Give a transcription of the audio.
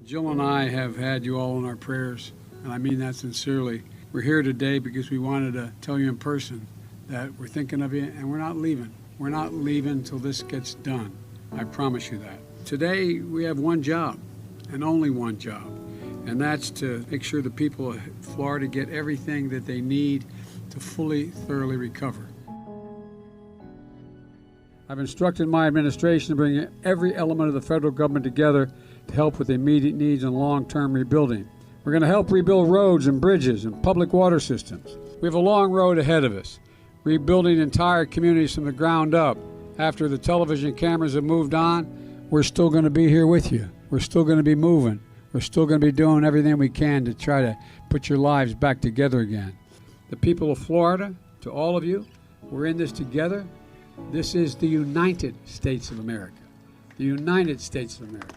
Jill and I have had you all in our prayers, and I mean that sincerely. We're here today because we wanted to tell you in person that we're thinking of you and we're not leaving. We're not leaving until this gets done. I promise you that. Today we have one job and only one job, and that's to make sure the people of Florida get everything that they need to fully, thoroughly recover. I've instructed my administration to bring every element of the federal government together to help with immediate needs and long-term rebuilding. We're going to help rebuild roads and bridges and public water systems. We have a long road ahead of us, rebuilding entire communities from the ground up. After the television cameras have moved on, we're still going to be here with you. We're still going to be moving. We're still going to be doing everything we can to try to put your lives back together again. The people of Florida, to all of you, we're in this together. This is the United States of America. The United States of America.